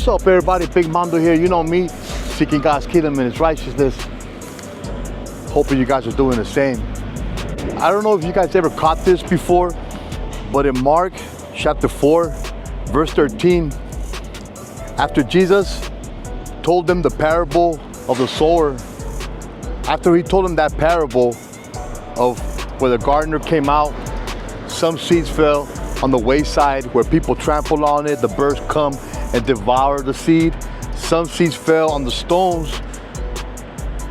What's up, everybody? Big Mondo here. You know me, seeking God's kingdom and His righteousness. Hoping you guys are doing the same. I don't know if you guys ever caught this before, but in Mark chapter 4, verse 13, after Jesus told them the parable of the sower, after He told them that parable of where the gardener came out, some seeds fell on the wayside where people trampled on it, the birds come and devour the seed. Some seeds fell on the stones.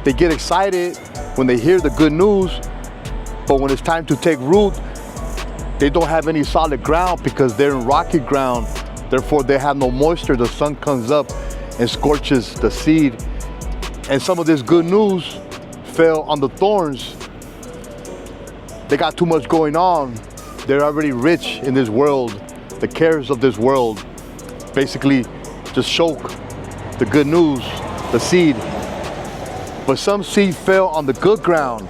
They get excited when they hear the good news, but when it's time to take root, they don't have any solid ground because they're in rocky ground. Therefore, they have no moisture. The sun comes up and scorches the seed. And some of this good news fell on the thorns. They got too much going on. They're already rich in this world. The cares of this world basically just choke the good news, the seed. But some seed fell on the good ground.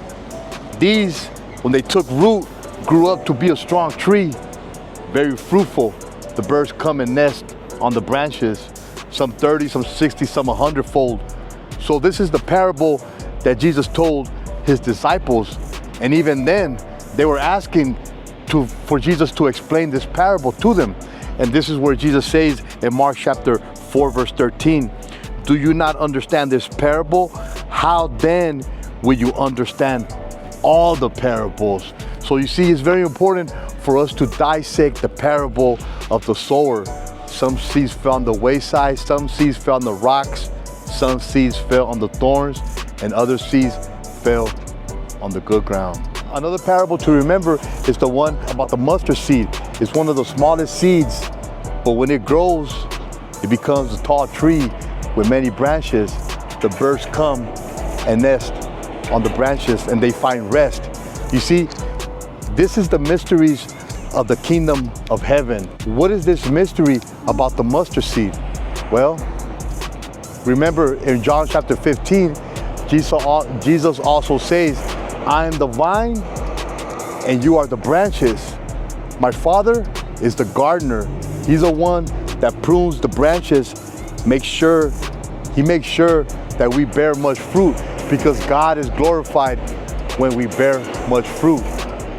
These, when they took root, grew up to be a strong tree, very fruitful. The birds come and nest on the branches, some 30, some 60, some 100-fold. So this is the parable that Jesus told His disciples. And even then, they were asking for Jesus to explain this parable to them. And this is where Jesus says in Mark chapter 4, verse 13, "Do you not understand this parable? How then will you understand all the parables?" So you see, it's very important for us to dissect the parable of the sower. Some seeds fell on the wayside, some seeds fell on the rocks, some seeds fell on the thorns, and other seeds fell on the good ground. Another parable to remember is the one about the mustard seed. It's one of the smallest seeds, but when it grows, it becomes a tall tree with many branches. The birds come and nest on the branches and they find rest. You see, this is the mysteries of the kingdom of heaven. What is this mystery about the mustard seed? Well, remember in John chapter 15, Jesus also says, "I am the vine and you are the branches. My Father is the gardener." He's the one that prunes the branches, He makes sure that we bear much fruit, because God is glorified when we bear much fruit.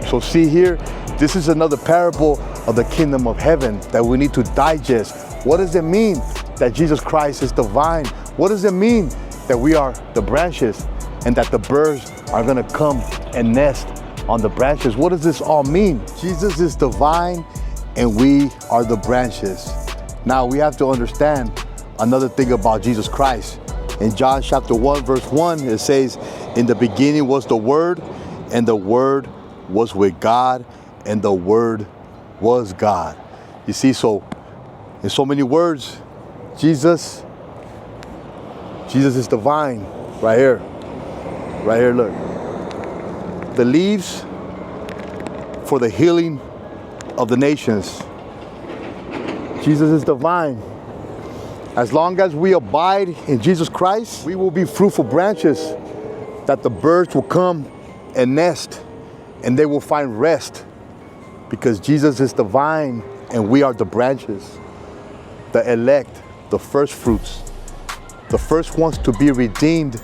So see here, this is another parable of the kingdom of heaven that we need to digest. What does it mean that Jesus Christ is the vine? What does it mean that we are the branches and that the birds are gonna come and nest on the branches? What does this all mean? Jesus is the vine and we are the branches. Now we have to understand another thing about Jesus Christ. In John chapter 1, verse 1, it says, "In the beginning was the Word, and the Word was with God, and the Word was God." You see, so in so many words, Jesus is the vine, right here. Right here, look. The leaves for the healing of the nations. Jesus is the vine. As long as we abide in Jesus Christ, we will be fruitful branches that the birds will come and nest and they will find rest, because Jesus is the vine and we are the branches, the elect, the first fruits, the first ones to be redeemed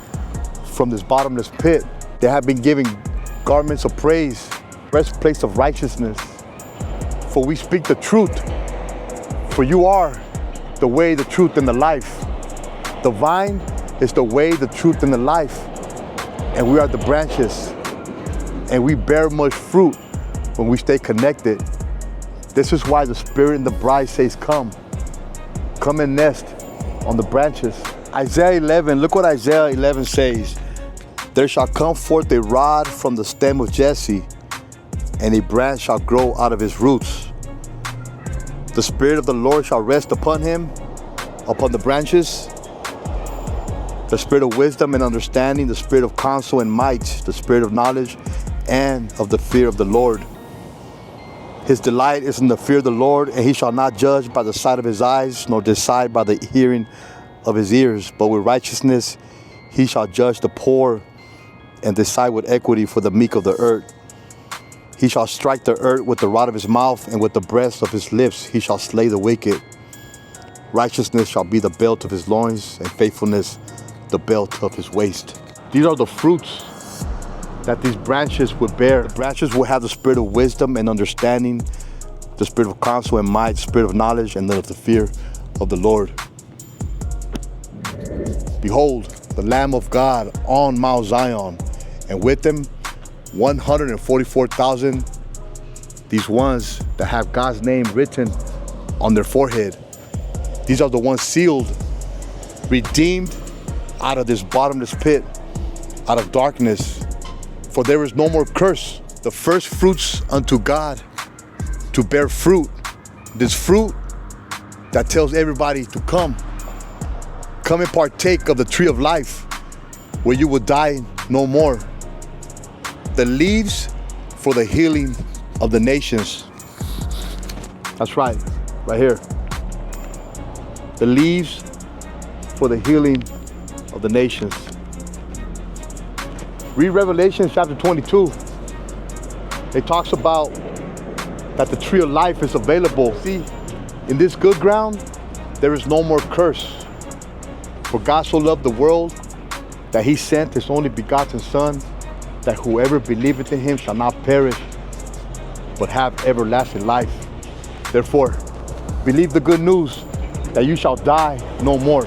from this bottomless pit. They have been given garments of praise, breastplates of righteousness. For we speak the truth, for you are the way, the truth, and the life. The vine is the way, the truth, and the life. And we are the branches. And we bear much fruit when we stay connected. This is why the Spirit and the bride says, "Come. Come and nest on the branches." Isaiah 11, look what Isaiah 11 says. "There shall come forth a rod from the stem of Jesse, and a branch shall grow out of his roots. The Spirit of the Lord shall rest upon him, upon the branches, the Spirit of wisdom and understanding, the Spirit of counsel and might, the Spirit of knowledge and of the fear of the Lord. His delight is in the fear of the Lord, and he shall not judge by the sight of his eyes, nor decide by the hearing of his ears, but with righteousness he shall judge the poor and decide with equity for the meek of the earth. He shall strike the earth with the rod of his mouth, and with the breath of his lips he shall slay the wicked. Righteousness shall be the belt of his loins, and faithfulness the belt of his waist. These are the fruits that these branches would bear. The branches will have the spirit of wisdom and understanding, the spirit of counsel and might, the spirit of knowledge, and then of the fear of the Lord. Behold, the Lamb of God on Mount Zion, and with him 144,000, these ones that have God's name written on their forehead. These are the ones sealed, redeemed out of this bottomless pit, out of darkness. For there is no more curse. The first fruits unto God to bear fruit. This fruit that tells everybody to come and partake of the tree of life, where you will die no more. The leaves for the healing of the nations. That's right here. The leaves for the healing of the nations. Read Revelation chapter 22. It talks about that the tree of life is available. See, in this good ground, there is no more curse. For God so loved the world that he sent his only begotten Son, that whoever believeth in him shall not perish, but have everlasting life. Therefore, believe the good news that you shall die no more.